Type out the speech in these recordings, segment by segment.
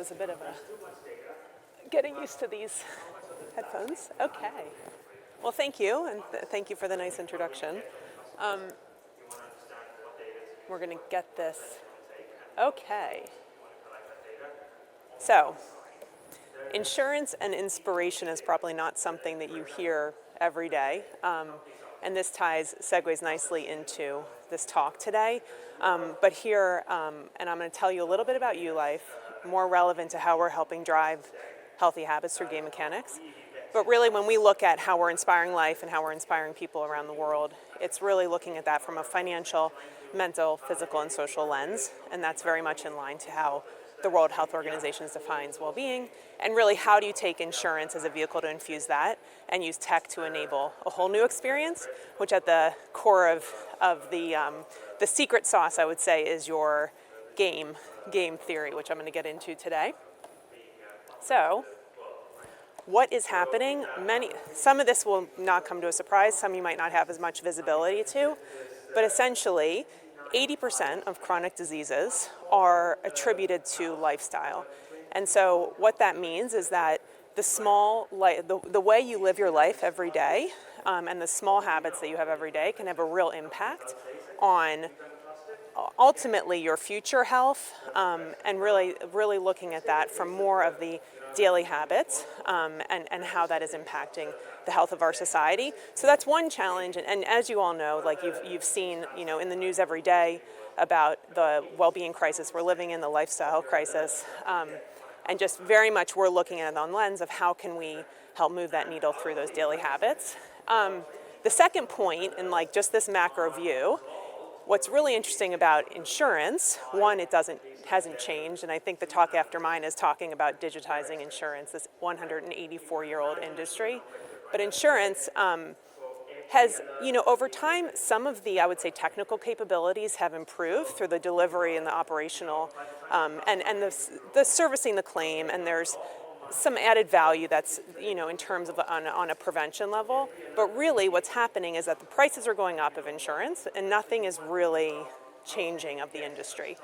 was a bit of a getting used to these headphones. Okay. Well, thank you, and thank you for the nice introduction. We're going to get this. Okay. So, insurance and inspiration is probably not something that you hear every day, and this segues nicely into this talk today. But here, and I'm going to tell you a little bit about YuLife, more relevant to how we're helping drive healthy habits through game mechanics. But really, when we look at how we're inspiring life and how we're inspiring people around the world, it's really looking at that from a financial, mental, physical, and social lens, and that's very much in line to how the World Health Organization defines well-being, and really how do you take insurance as a vehicle to infuse that and use tech to enable a whole new experience, which at the core of the secret sauce, I would say, is your game theory, which I'm going to get into today. So, what is happening? Some of this will not come to a surprise, some you might not have as much visibility to, but essentially 80% of chronic diseases are attributed to lifestyle. And so what that means is that the way you live your life every day and the small habits that you have every day can have a real impact on ultimately your future health, and really looking at that from more of the daily habits and how that is impacting the health of our society. So that's one challenge, and as you all know, like you've seen, in the news every day about the well-being crisis we're living in, the lifestyle crisis, and just very much we're looking at it on the lens of how can we help move that needle through those daily habits. The second point, in just this macro view, what's really interesting about insurance, one, it hasn't changed, and I think the talk after mine is talking about digitizing insurance, this 184-year-old industry. But insurance has, over time, some of the, I would say, technical capabilities have improved through the delivery and the operational, and the servicing the claim, and there's some added value that's, in terms of on a prevention level. But really what's happening is that the prices are going up of insurance and nothing is really changing of the industry.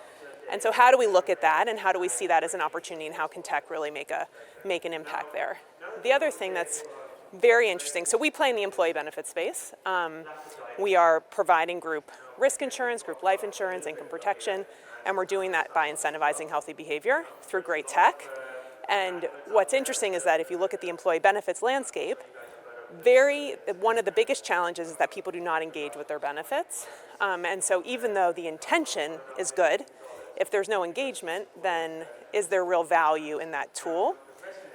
And so how do we look at that and how do we see that as an opportunity and how can tech really make an impact there? The other thing that's very interesting, so we play in the employee benefit space. We are providing group risk insurance, group life insurance, income protection, and we're doing that by incentivizing healthy behavior through great tech. And what's interesting is that if you look at the employee benefits landscape, one of the biggest challenges is that people do not engage with their benefits. And so even though the intention is good, if there's no engagement, then is there real value in that tool?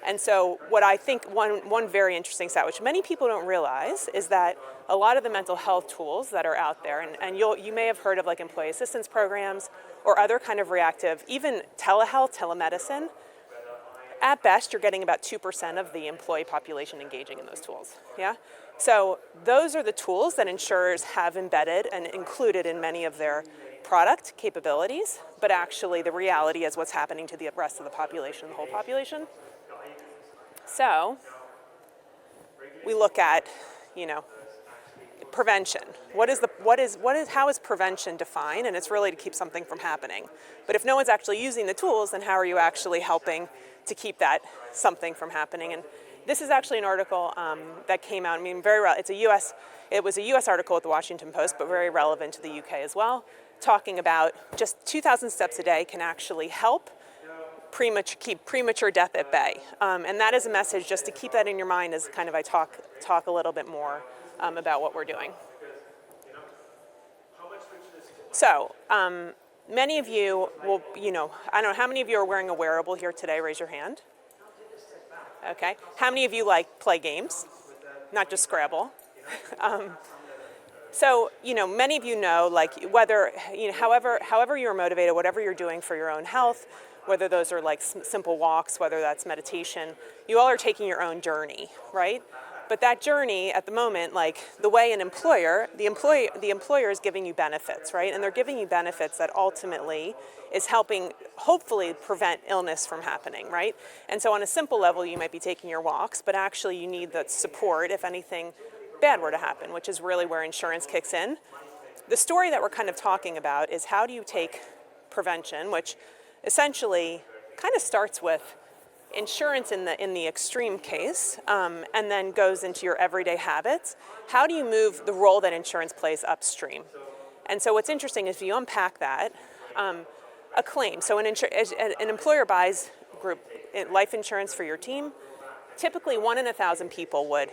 And so what I think, one very interesting stat, which many people don't realize, is that a lot of the mental health tools that are out there, and you may have heard of employee assistance programs or other kind of reactive, even telehealth, telemedicine, at best, you're getting about 2% of the employee population engaging in those tools, yeah? So those are the tools that insurers have embedded and included in many of their product capabilities, but actually the reality is what's happening to the rest of the population, the whole population. So we look at, prevention. How is prevention defined? And it's really to keep something from happening. But if no one's actually using the tools, then how are you actually helping to keep that something from happening? And this is actually an article that came out. It was a U.S. article at the Washington Post, but very relevant to the U.K. as well, talking about just 2,000 steps a day can actually help keep premature death at bay. And that is a message just to keep that in your mind as kind of I talk a little bit more about what we're doing. So, many of you will, I don't know, how many of you are wearing a wearable here today? Raise your hand. Okay. How many of you play games? Not just Scrabble. So, many of you know, whether, however you're motivated, whatever you're doing for your own health, whether those are simple walks, whether that's meditation, you all are taking your own journey, right? But that journey at the moment, the way an employer, the employer is giving you benefits, right? And they're giving you benefits that ultimately is helping hopefully prevent illness from happening, right? And so on a simple level, you might be taking your walks, but actually you need the support if anything bad were to happen, which is really where insurance kicks in. The story that we're kind of talking about is how do you take prevention, which essentially kind of starts with insurance in the extreme case, and then goes into your everyday habits. How do you move the role that insurance plays upstream? And so what's interesting is if you unpack that, a claim. So an employer buys group life insurance for your team. Typically, 1 in 1,000 people would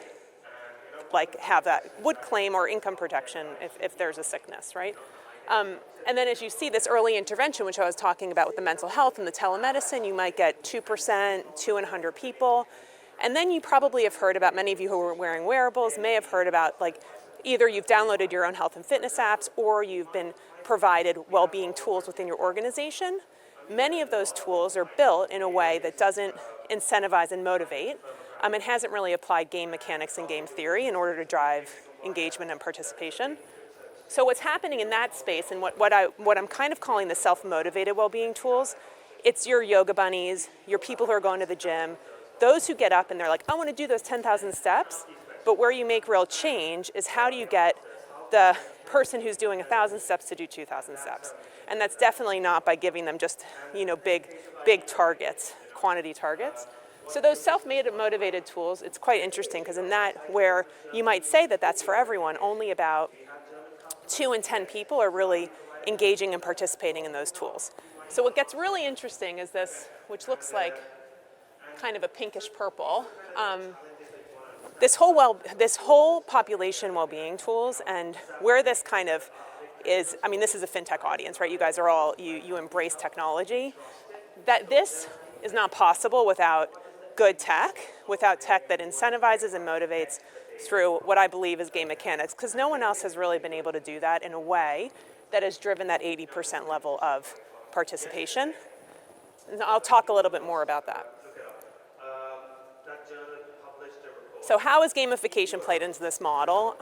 have that, would claim or income protection if there's a sickness, right? And then as you see this early intervention, which I was talking about with the mental health and the telemedicine, you might get 2%, 2 in 100 people. And then you probably have heard about, many of you who are wearing wearables may have heard about either you've downloaded your own health and fitness apps or you've been provided well-being tools within your organization. Many of those tools are built in a way that doesn't incentivize and motivate, and hasn't really applied game mechanics and game theory in order to drive engagement and participation. So what's happening in that space, and what I'm kind of calling the self-motivated well-being tools, it's your yoga bunnies, your people who are going to the gym, those who get up and they're like, I want to do those 10,000 steps, but where you make real change is how do you get the person who's doing 1,000 steps to do 2,000 steps? And that's definitely not by giving them just, big targets, quantity targets. So those self-motivated tools, it's quite interesting because in that where you might say that that's for everyone, only about 2 in 10 people are really engaging and participating in those tools. So what gets really interesting is this, which looks like kind of a pinkish purple. This whole population well-being tools, and where this kind of is, this is a FinTech audience, right? You guys are all, you embrace technology. That this is not possible without good tech, without tech that incentivizes and motivates through what I believe is game mechanics, because no one else has really been able to do that in a way that has driven that 80% level of participation. And I'll talk a little bit more about that. So how is gamification played into this model?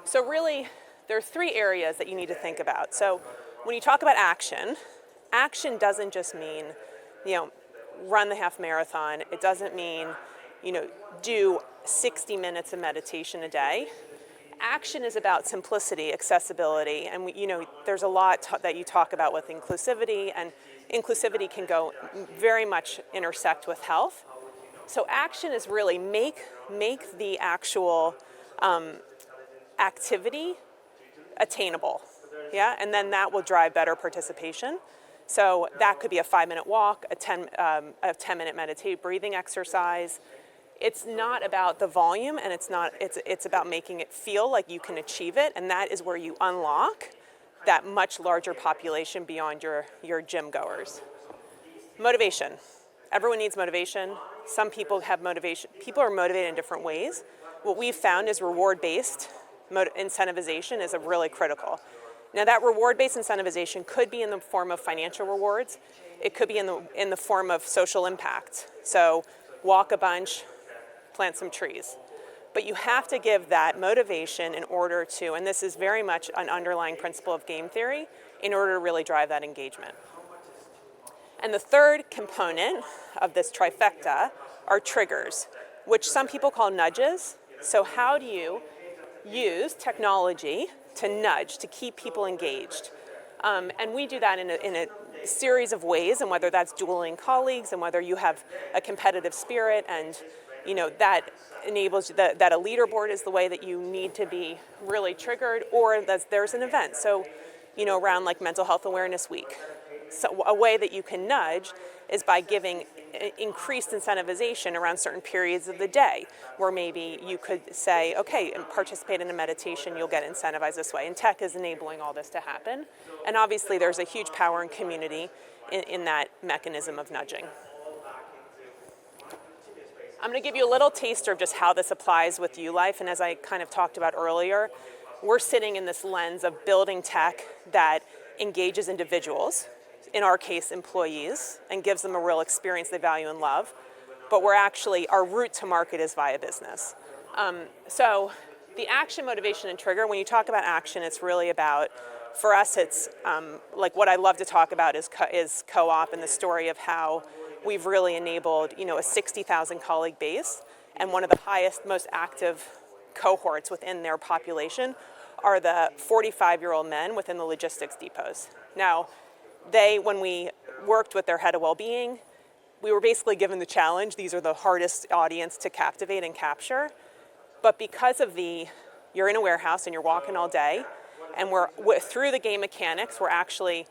So really, there are 3 areas that you need to think about. So when you talk about action doesn't just mean, run the half marathon. It doesn't mean, do 60 minutes of meditation a day. Action is about simplicity, accessibility, and there's a lot that you talk about with inclusivity, and inclusivity can go very much intersect with health. So action is really make the actual activity attainable, yeah, and then that will drive better participation. So that could be a 5-minute walk, a 10-minute meditative breathing exercise. It's not about the volume, and it's about making it feel like you can achieve it, and that is where you unlock that much larger population beyond your gym goers. Motivation. Everyone needs motivation. Some people have motivation. People are motivated in different ways. What we've found is reward-based incentivization is really critical. Now that reward-based incentivization could be in the form of financial rewards. It could be in the form of social impact. So walk a bunch, plant some trees. But you have to give that motivation in order to, and this is very much an underlying principle of game theory, in order to really drive that engagement. And the third component of this trifecta are triggers, which some people call nudges. So how do you use technology to nudge, to keep people engaged? And we do that in a series of ways, and whether that's dueling colleagues, and whether you have a competitive spirit, and that enables that a leaderboard is the way that you need to be really triggered, or that there's an event. So, around like Mental Health Awareness Week. So a way that you can nudge is by giving increased incentivization around certain periods of the day, where maybe you could say, okay, and participate in a meditation, you'll get incentivized this way. And tech is enabling all this to happen. And obviously there's a huge power and community in that mechanism of nudging. I'm going to give you a little taster of just how this applies with YuLife. And as I kind of talked about earlier, we're sitting in this lens of building tech that engages individuals, in our case, employees, and gives them a real experience they value and love. But our route to market is via business. So the action, motivation, and trigger, when you talk about action, it's really about, for us, it's like what I love to talk about is co-op, and the story of how we've really enabled, a 60,000 colleague base, and one of the highest, most active cohorts within their population are the 45-year-old men within the logistics depots. Now, when we worked with their head of well-being, we were basically given the challenge. These are the hardest audience to captivate and capture. But because of you're in a warehouse and you're walking all day, and through the game mechanics, we're actually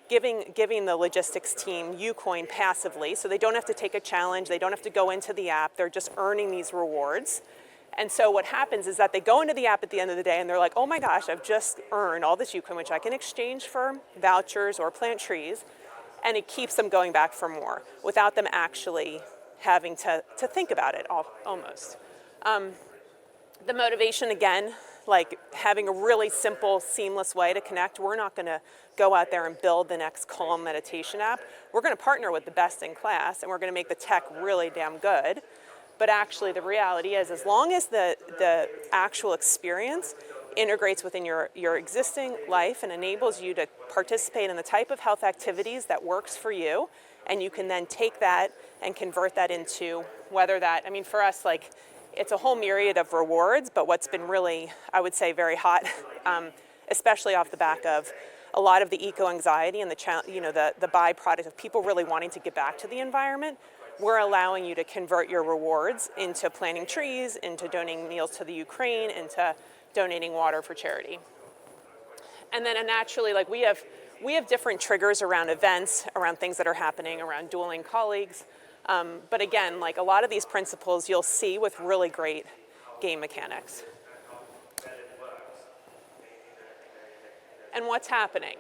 giving the logistics team UCoin passively, so they don't have to take a challenge, they don't have to go into the app, they're just earning these rewards. And so what happens is that they go into the app at the end of the day and they're like, oh my gosh, I've just earned all this UCoin, which I can exchange for vouchers or plant trees, and it keeps them going back for more without them actually having to think about it almost. The motivation, again, like having a really simple, seamless way to connect. We're not going to go out there and build the next calm meditation app. We're going to partner with the best in class, and we're going to make the tech really damn good. But actually, the reality is, as long as the actual experience integrates within your existing life and enables you to participate in the type of health activities that works for you, and you can then take that and convert that into for us, like, it's a whole myriad of rewards, but what's been really, I would say, very hot, especially off the back of a lot of the eco-anxiety and the byproduct of people really wanting to get back to the environment, we're allowing you to convert your rewards into planting trees, into donating meals to the Ukraine, into donating water for charity. And then naturally, like we have different triggers around events, around things that are happening, around dueling colleagues. But again, like a lot of these principles you'll see with really great game mechanics. And what's happening?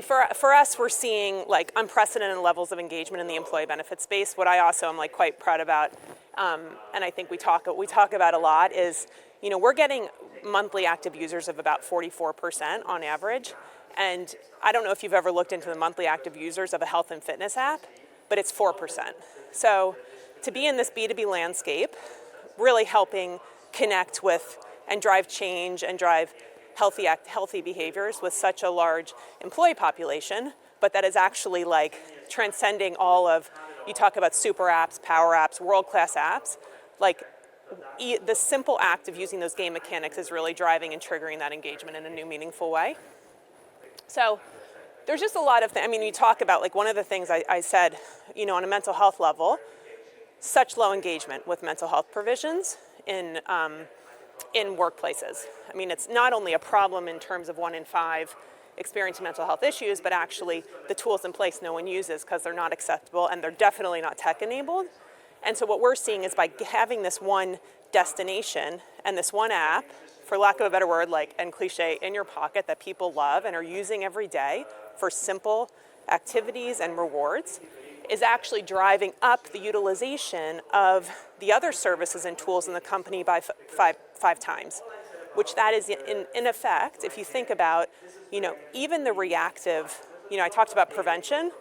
For us, we're seeing like unprecedented levels of engagement in the employee benefit space. What I also am like quite proud about, and I think we talk about a lot, is we're getting monthly active users of about 44% on average. And I don't know if you've ever looked into the monthly active users of a health and fitness app, but it's 4%. So to be in this B2B landscape, really helping connect with and drive change and drive healthy behaviors with such a large employee population, but that is actually like transcending all of, you talk about super apps, power apps, world-class apps, like the simple act of using those game mechanics is really driving and triggering that engagement in a new, meaningful way. So there's just a lot of things. You talk about, like, one of the things I said, on a mental health level, such low engagement with mental health provisions in workplaces. It's not only a problem in terms of 1 in 5 experiencing mental health issues, but actually the tools in place no one uses because they're not acceptable and they're definitely not tech-enabled. And so what we're seeing is by having this one destination and this one app, for lack of a better word, like, and cliche, in your pocket that people love and are using every day for simple activities and rewards, is actually driving up the utilization of the other services and tools in the company by five times, which that is in effect, if you think about, even the reactive, I talked about prevention,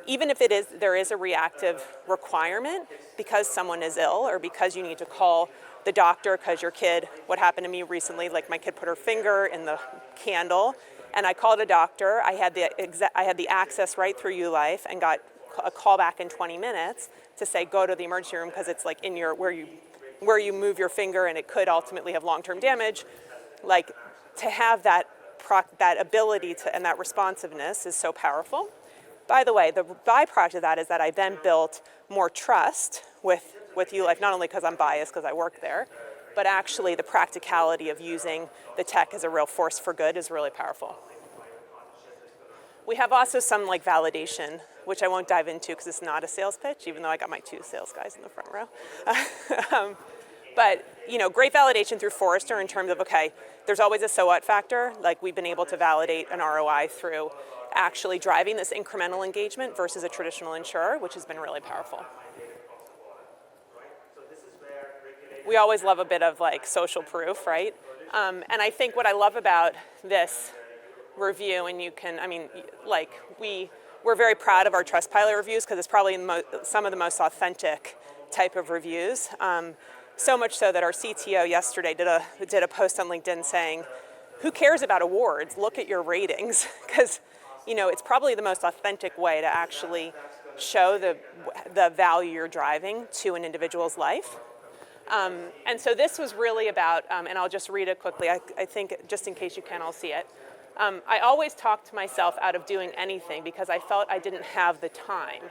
even if there is a reactive requirement because someone is ill or because you need to call the doctor because your kid, what happened to me recently, like my kid put her finger in the candle and I called a doctor, I had the access right through YuLife and got a call back in 20 minutes to say go to the emergency room because it's like in where you move your finger and it could ultimately have long-term damage. Like, to have that ability to and that responsiveness is so powerful. By the way, the byproduct of that is that I then built more trust with YuLife, not only because I'm biased because I work there, but actually the practicality of using the tech as a real force for good is really powerful. We have also some like validation, which I won't dive into because it's not a sales pitch, even though I got my 2 sales guys in the front row. But great validation through Forrester in terms of, okay, there's always a so what factor. Like, we've been able to validate an ROI through actually driving this incremental engagement versus a traditional insurer, which has been really powerful. We always love a bit of like social proof, right? And I think what I love about this review, and we're very proud of our Trustpilot reviews because it's probably some of the most authentic type of reviews. So much so that our CTO yesterday did a post on LinkedIn saying, who cares about awards? Look at your ratings, because it's probably the most authentic way to actually show the value you're driving to an individual's life. And so this was really about, and I'll just read it quickly, I think just in case you can all see it. I always talked myself out of doing anything because I felt I didn't have the time.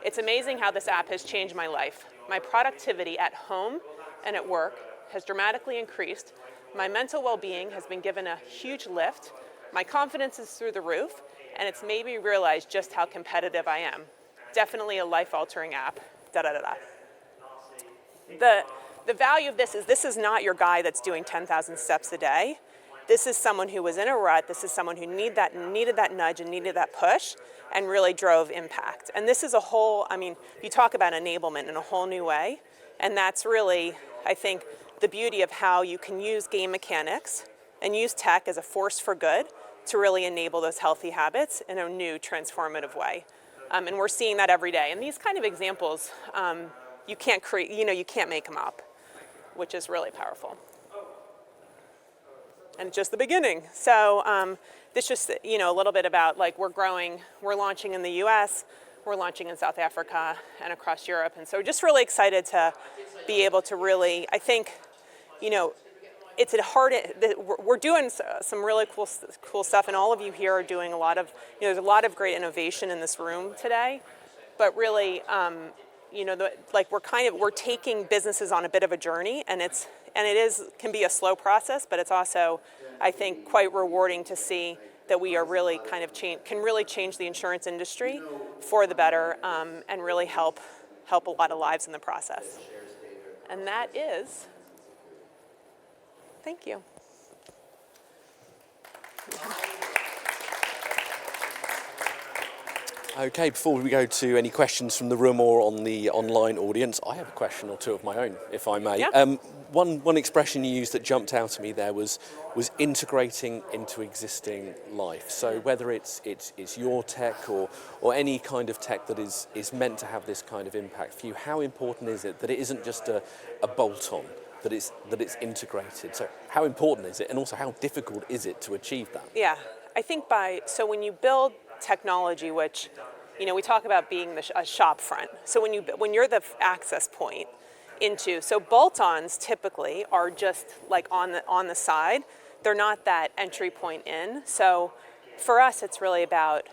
It's amazing how this app has changed my life. My productivity at home and at work has dramatically increased. My mental well-being has been given a huge lift. My confidence is through the roof, and it's made me realize just how competitive I am. Definitely a life-altering app. The value of this is not your guy that's doing 10,000 steps a day. This is someone who was in a rut. This is someone who needed that nudge and needed that push and really drove impact. And this is a whole, you talk about enablement in a whole new way. And that's really, I think, the beauty of how you can use game mechanics and use tech as a force for good to really enable those healthy habits in a new transformative way. And we're seeing that every day. And these kind of examples, you can't create, you can't make them up, which is really powerful. And it's just the beginning. So this just, a little bit about we're growing, we're launching in the US, we're launching in South Africa and across Europe. And so we're just really excited to be able to really, I think, it's we're doing some really cool stuff, and all of you here are doing a lot of, there's a lot of great innovation in this room today, but really, we're taking businesses on a bit of a journey, and it can be a slow process, but it's also, I think, quite rewarding to see that we are really can really change the insurance industry for the better, and really help a lot of lives in the process. And that is, thank you. Okay, before we go to any questions from the room or on the online audience, I have a question or two of my own, if I may. Yeah. One expression you used that jumped out at me there was integrating into existing life. So whether it's your tech or any kind of tech that is meant to have this kind of impact for you, how important is it that it isn't just a bolt-on, that it's integrated? So how important is it, and also how difficult is it to achieve that? Yeah, I think so when you build technology, which, we talk about being a shop front. So when you're the access point into, so bolt-ons typically are just on the side. They're not that entry point in. So for us, it's really about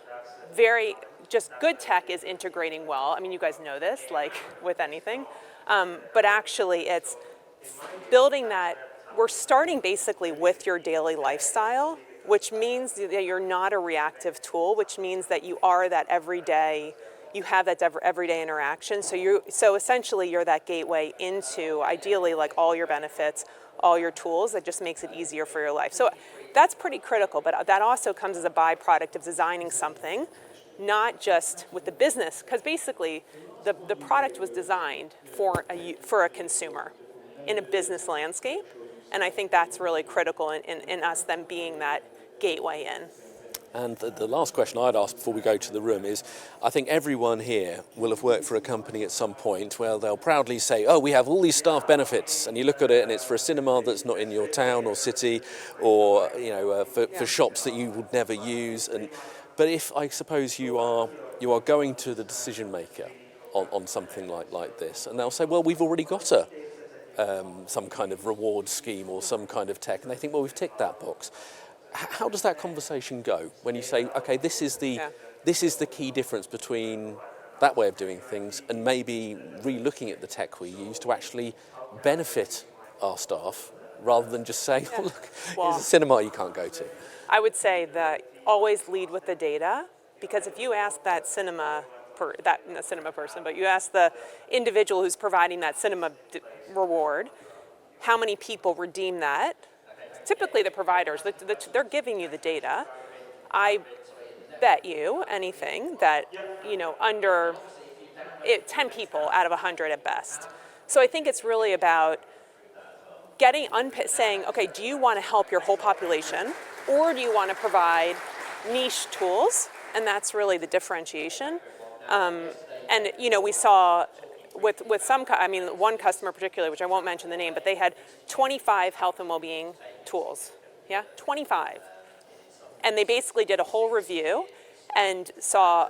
just good tech is integrating well. You guys know this, with anything. But actually it's building that, we're starting basically with your daily lifestyle, which means that you're not a reactive tool, which means that you are that everyday, you have that everyday interaction. So essentially you're that gateway into, ideally, all your benefits, all your tools. That just makes it easier for your life. So that's pretty critical, but that also comes as a byproduct of designing something, not just with the business, because basically the product was designed for a consumer in a business landscape. And I think that's really critical in us then being that gateway in. And the last question I'd ask before we go to the room is, I think everyone here will have worked for a company at some point where they'll proudly say, oh, we have all these staff benefits, and you look at it and it's for a cinema that's not in your town or city, or for shops that you would never use. But if, I suppose, you are going to the decision maker on something like this, and they'll say, well, we've already got some kind of reward scheme or some kind of tech, and they think, well, we've ticked that box. How does that conversation go when you say, okay, this is the key difference between that way of doing things and maybe re-looking at the tech we use to actually benefit our staff, rather than just saying, oh, look, here's a cinema you can't go to? I would say that always lead with the data, because if you ask that cinema person, but you ask the individual who's providing that cinema reward, how many people redeem that? Typically the providers, they're giving you the data. I bet you anything that, under 10 people out of 100 at best. So I think it's really about saying, okay, do you want to help your whole population, or do you want to provide niche tools? And that's really the differentiation. And we saw with some, one customer particularly, which I won't mention the name, but they had 25 health and well-being tools. Yeah, 25. And they basically did a whole review and saw,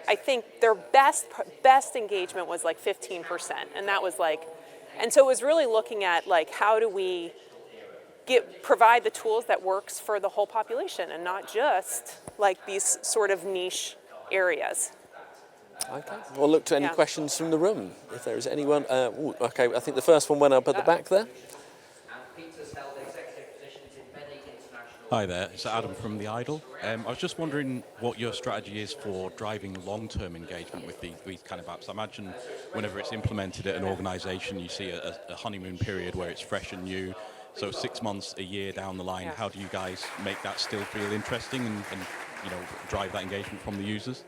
I think their best engagement was 15%. And that was and so it was really looking at how do we provide the tools that works for the whole population and not just like these sort of niche areas. Okay. We'll look to any questions from the room, if there is anyone. Okay, I think the first one went up at the back there. Hi there, it's Adam from The Idol. I was just wondering what your strategy is for driving long-term engagement with these kind of apps. I imagine whenever it's implemented at an organisation, you see a honeymoon period where it's fresh and new. So 6 months, a year down the line, how do you guys make that still feel interesting and drive that engagement from the users?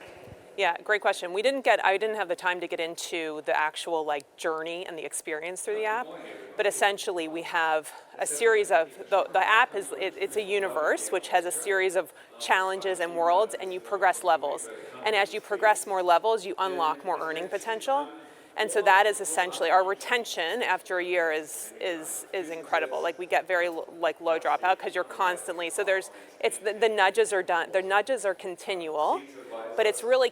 Yeah, great question. I didn't have the time to get into the actual like journey and the experience through the app, but essentially we have a series of, the app it's a universe which has a series of challenges and worlds, and you progress levels. And as you progress more levels, you unlock more earning potential. And so that is essentially, our retention after a year is incredible. Like we get very like low dropout because you're constantly, so the nudges are done, the nudges are continual, but it's really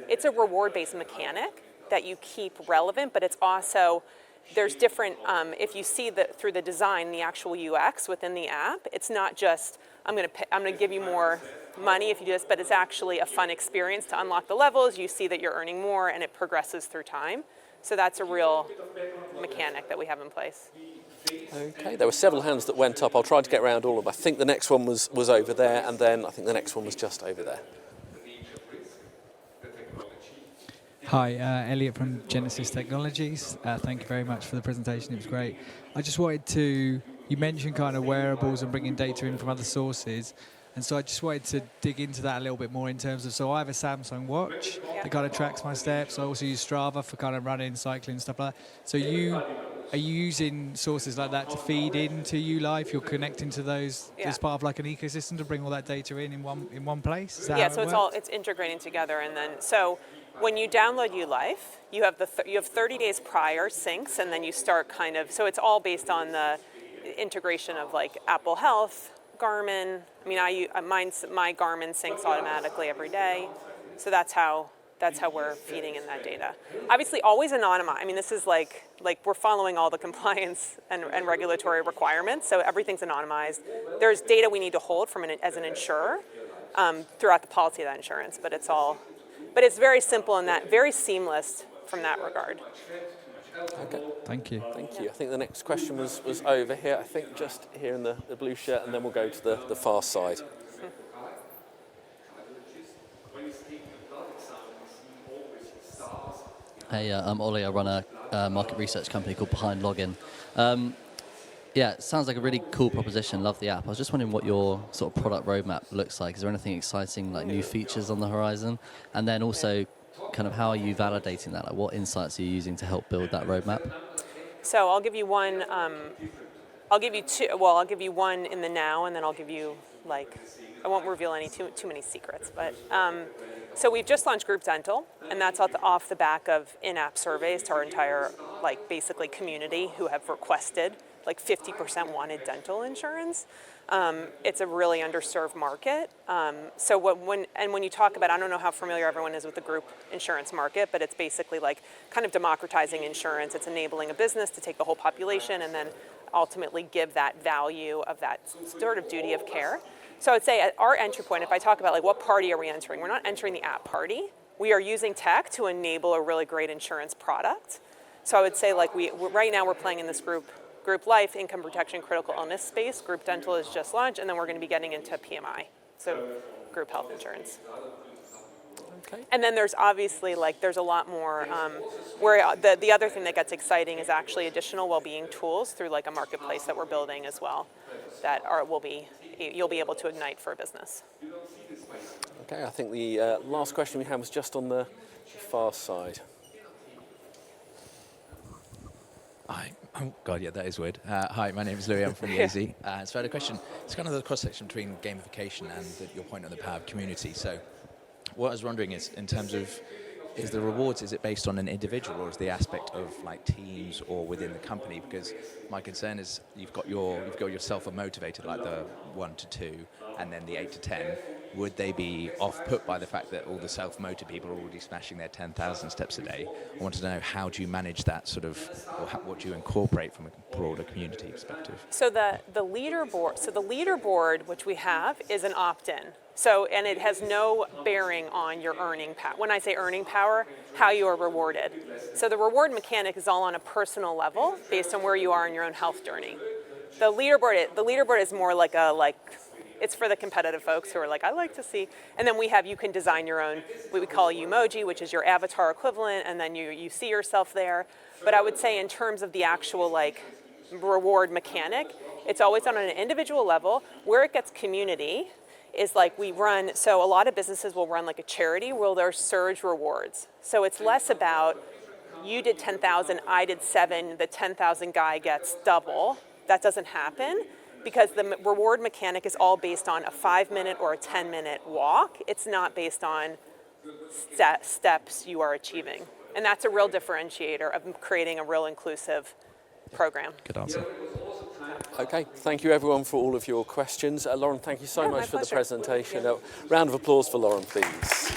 it's a reward-based mechanic that you keep relevant, but it's also, there's different, if you see through the design, the actual UX within the app, it's not just, I'm gonna give you more money if you do this, but it's actually a fun experience to unlock the levels. You see that you're earning more and it progresses through time. So that's a real mechanic that we have in place. Okay, there were several hands that went up. I'll try to get around all of them. I think the next one was over there, and then I think the next one was just over there. Hi, Elliot from Genesis Technologies. Thank you very much for the presentation. It was great. I just wanted to, you mentioned kind of wearables and bringing data in from other sources. And so I just wanted to dig into that a little bit more in terms of, so I have a Samsung watch that kind of tracks my steps. I also use Strava for kind of running, cycling, stuff like that. So are you using sources like that to feed into YuLife? You're connecting to those as part of like an ecosystem to bring all that data in one place? Is that how it works? It's integrating together, and then so when you download YuLife, you have 30 days prior syncs, and then you start kind of, so it's all based on the integration of like Apple Health, Garmin. I mean, my Garmin syncs automatically every day, so that's how we're feeding in that data. Obviously, always anonymized. I mean, this is like we're following all the compliance and regulatory requirements, so everything's anonymized. There's data we need to hold as an insurer throughout the policy of that insurance, but it's very simple and very seamless from that regard. Okay. Thank you. Thank you. I think the next question was over here. I think just here in the blue shirt, and then we'll go to the far side. Hey, I'm Ollie. I run a market research company called Behind Login. Yeah, it sounds like a really cool proposition. Love the app. I was just wondering what your sort of product roadmap looks like. Is there anything exciting, like new features on the horizon? And then also, kind of how are you validating that? Like, what insights are you using to help build that roadmap? So I'll give you one. I'll give you two. Well, I'll give you one in the now, and then I'll give you I won't reveal too many secrets. But so we've just launched Group Dental, and that's off the back of in-app surveys to our entire basically community who have requested 50% wanted dental insurance. It's a really underserved market. So when you talk about, I don't know how familiar everyone is with the group insurance market, but it's basically kind of democratizing insurance. It's enabling a business to take the whole population and then ultimately give that value of that sort of duty of care. So I would say at our entry point, if I talk about what party are we entering, we're not entering the app party. We are using tech to enable a really great insurance product. So I would say right now we're playing in this group life, income protection, critical illness space. Group dental is just launched, and then we're going to be getting into PMI, so group health insurance. Okay. And then there's obviously there's a lot more where the other thing that gets exciting is actually additional well-being tools through a marketplace that we're building as well that you'll be able to ignite for a business. Okay, I think the last question we had was just on the far side. Hi. Oh, God, yeah, that is weird. Hi, my name is Louis. I'm from Yeezy. So I had a question. It's kind of the cross-section between gamification and your point on the power of community. So what I was wondering is, in terms of, is the rewards, is it based on an individual, or is the aspect of teams or within the company? Because my concern is you've got yourself motivated, the 1 to 2, and then the 8 to 10. would they be off-put by the fact that all the self-motor people are already smashing their 10,000 steps a day? I wanted to know, how do you manage that sort of, or what do you incorporate from a broader community perspective? So the leaderboard, which we have, is an opt-in. So, and it has no bearing on your earning power. When I say earning power, how you are rewarded. So the reward mechanic is all on a personal level based on where you are in your own health journey. The leaderboard is more like it's for the competitive folks who are like, I like to see. And then you can design your own, what we call emoji, which is your avatar equivalent, and then you see yourself there. But I would say in terms of the actual reward mechanic, it's always on an individual level. Where it gets community is so a lot of businesses will run like a charity where there's surge rewards. So it's less about, you did 10,000, I did 7, the 10,000 guy gets double. That doesn't happen because the reward mechanic is all based on a 5-minute or a 10-minute walk. It's not based on steps you are achieving. And that's a real differentiator of creating a real inclusive program. Good answer. Okay, thank you everyone for all of your questions. Lauren, thank you so much for the presentation. A round of applause for Lauren, please.